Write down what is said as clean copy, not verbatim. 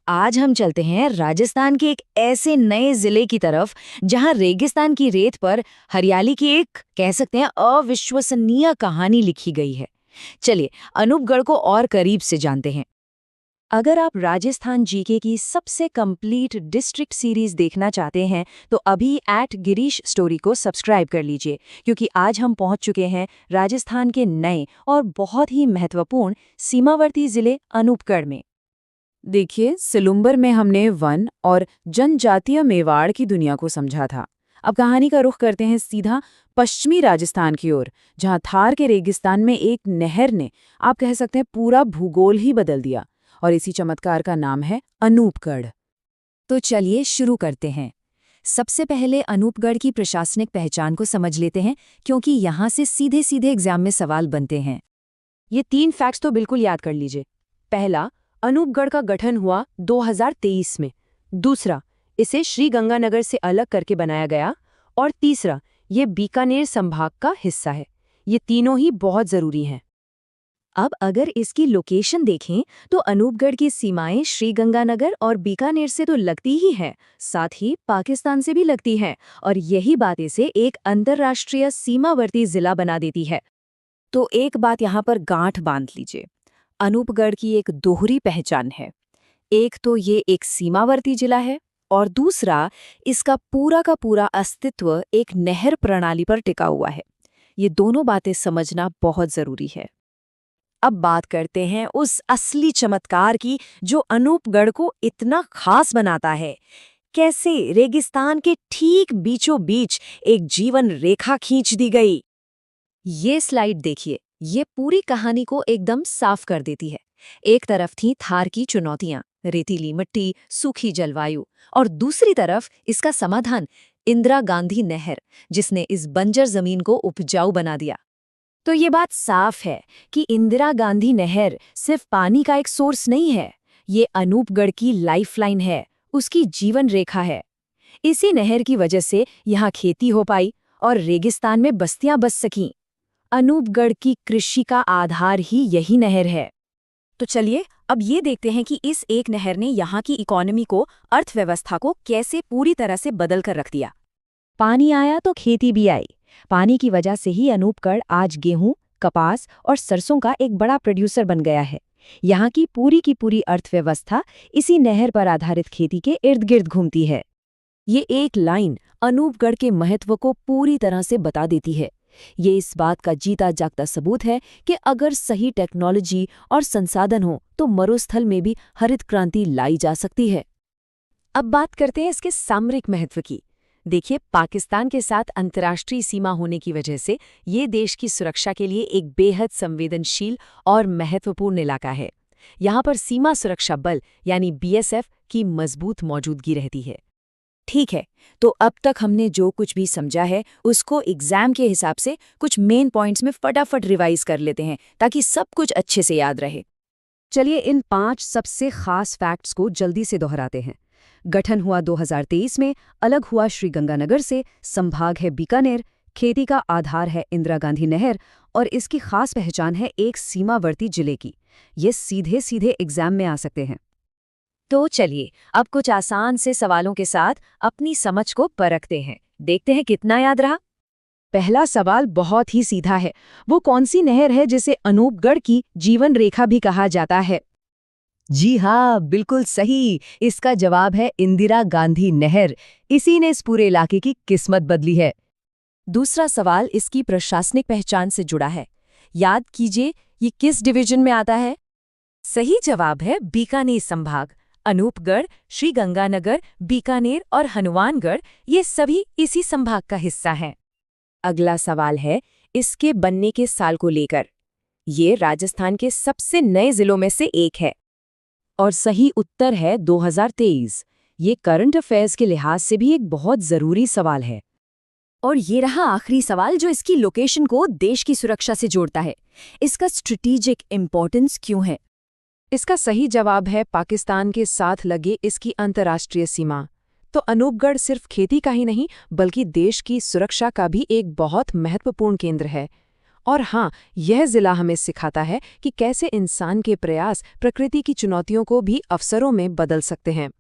आज हम चलते हैं राजस्थान के एक ऐसे नए जिले की तरफ जहां रेगिस्तान की रेत पर हरियाली की एक कह सकते हैं अविश्वसनीय कहानी लिखी गई है। चलिए अनूपगढ़ को और करीब से जानते हैं। अगर आप राजस्थान जीके की सबसे कंप्लीट डिस्ट्रिक्ट सीरीज देखना चाहते हैं तो अभी @गिरीश स्टोरी को सब्सक्राइब कर लीजिए, क्योंकि आज हम पहुंच चुके हैं राजस्थान के नए और बहुत ही महत्वपूर्ण सीमावर्ती जिले अनूपगढ़ में। देखिए, सिलुम्बर में हमने वन और जनजातीय मेवाड़ की दुनिया को समझा था। अब कहानी का रुख करते हैं सीधा पश्चिमी राजस्थान की ओर, जहां थार के रेगिस्तान में एक नहर ने आप कह सकते हैं पूरा भूगोल ही बदल दिया। और इसी चमत्कार का नाम है अनूपगढ़। तो चलिए शुरू करते हैं। सबसे पहले अनूपगढ़ की प्रशासनिक पहचान को समझ लेते हैं, क्योंकि यहाँ से सीधे सीधे एग्जाम में सवाल बनते हैं। ये 3 फैक्ट्स तो बिल्कुल याद कर लीजिए। पहला, अनूपगढ़ का गठन हुआ 2023 में। दूसरा, इसे श्रीगंगानगर से अलग करके बनाया गया। और तीसरा, ये बीकानेर संभाग का हिस्सा है। ये तीनों ही बहुत ज़रूरी हैं। अब अगर इसकी लोकेशन देखें तो अनूपगढ़ की सीमाएं श्रीगंगानगर और बीकानेर से तो लगती ही हैं, साथ ही पाकिस्तान से भी लगती हैं, और यही बात इसे एक अंतर्राष्ट्रीय सीमावर्ती जिला बना देती है। तो एक बात यहाँ पर गांठ बांध लीजिए, अनूपगढ़ की एक दोहरी पहचान है। एक तो ये एक सीमावर्ती जिला है, और दूसरा इसका पूरा का पूरा अस्तित्व एक नहर प्रणाली पर टिका हुआ है। ये दोनों बातें समझना बहुत जरूरी है। अब बात करते हैं उस असली चमत्कार की जो अनूपगढ़ को इतना खास बनाता है। कैसे रेगिस्तान के ठीक बीचों बीच एक जीवन रेखा खींच दी गई। ये स्लाइड देखिए, ये पूरी कहानी को एकदम साफ कर देती है। एक तरफ थी थार की चुनौतियां, रेतीली मिट्टी, सूखी जलवायु, और दूसरी तरफ इसका समाधान, इंदिरा गांधी नहर, जिसने इस बंजर जमीन को उपजाऊ बना दिया। तो ये बात साफ है कि इंदिरा गांधी नहर सिर्फ पानी का एक सोर्स नहीं है, ये अनूपगढ़ की लाइफलाइन है, उसकी जीवन रेखा है। इसी नहर की वजह से यहाँ खेती हो पाई और रेगिस्तान में बस्तियां बस सकीं। अनूपगढ़ की कृषि का आधार ही यही नहर है। तो चलिए अब ये देखते हैं कि इस एक नहर ने यहाँ की इकोनॉमी को, अर्थव्यवस्था को कैसे पूरी तरह से बदल कर रख दिया। पानी आया तो खेती भी आई। पानी की वजह से ही अनूपगढ़ आज गेहूं, कपास और सरसों का एक बड़ा प्रोड्यूसर बन गया है। यहाँ की पूरी अर्थव्यवस्था इसी नहर पर आधारित खेती के इर्द गिर्द घूमती है। ये एक लाइन अनूपगढ़ के महत्व को पूरी तरह से बता देती है। ये इस बात का जीता जागता सबूत है कि अगर सही टेक्नोलॉजी और संसाधन हो तो मरुस्थल में भी हरित क्रांति लाई जा सकती है। अब बात करते हैं इसके सामरिक महत्व की। देखिए, पाकिस्तान के साथ अंतर्राष्ट्रीय सीमा होने की वजह से ये देश की सुरक्षा के लिए एक बेहद संवेदनशील और महत्वपूर्ण इलाका है। यहाँ पर सीमा सुरक्षा बल यानी BSF की मजबूत मौजूदगी रहती है। ठीक है, तो अब तक हमने जो कुछ भी समझा है उसको एग्जाम के हिसाब से कुछ मेन पॉइंट्स में फटाफट रिवाइज कर लेते हैं, ताकि सब कुछ अच्छे से याद रहे। चलिए इन 5 सबसे खास फैक्ट्स को जल्दी से दोहराते हैं। गठन हुआ 2023 में, अलग हुआ श्रीगंगानगर से, संभाग है बीकानेर, खेती का आधार है इंदिरा गांधी नहर, और इसकी खास पहचान है एक सीमावर्ती जिले की। ये सीधे सीधे एग्जाम में आ सकते हैं। तो चलिए अब कुछ आसान से सवालों के साथ अपनी समझ को परखते हैं, देखते हैं कितना याद रहा। पहला सवाल बहुत ही सीधा है, वो कौन सी नहर है जिसे अनूपगढ़ की जीवन रेखा भी कहा जाता है? जी हाँ, बिल्कुल सही। इसका जवाब है इंदिरा गांधी नहर। इसी ने इस पूरे इलाके की किस्मत बदली है। दूसरा सवाल इसकी प्रशासनिक पहचान से जुड़ा है। याद कीजिए, ये किस डिवीजन में आता है? सही जवाब है बीकानेर संभाग। अनूपगढ़, श्रीगंगानगर, बीकानेर और हनुमानगढ़ ये सभी इसी संभाग का हिस्सा हैं। अगला सवाल है इसके बनने के साल को लेकर। ये राजस्थान के सबसे नए जिलों में से एक है, और सही उत्तर है 2023। ये करंट अफेयर्स के लिहाज से भी एक बहुत ज़रूरी सवाल है। और ये रहा आखिरी सवाल जो इसकी लोकेशन को देश की सुरक्षा से जोड़ता है। इसका स्ट्रेटेजिक इम्पोर्टेंस क्यों है? इसका सही जवाब है पाकिस्तान के साथ लगे इसकी अंतर्राष्ट्रीय सीमा। तो अनूपगढ़ सिर्फ खेती का ही नहीं बल्कि देश की सुरक्षा का भी एक बहुत महत्वपूर्ण केंद्र है। और हाँ, यह जिला हमें सिखाता है कि कैसे इंसान के प्रयास प्रकृति की चुनौतियों को भी अवसरों में बदल सकते हैं।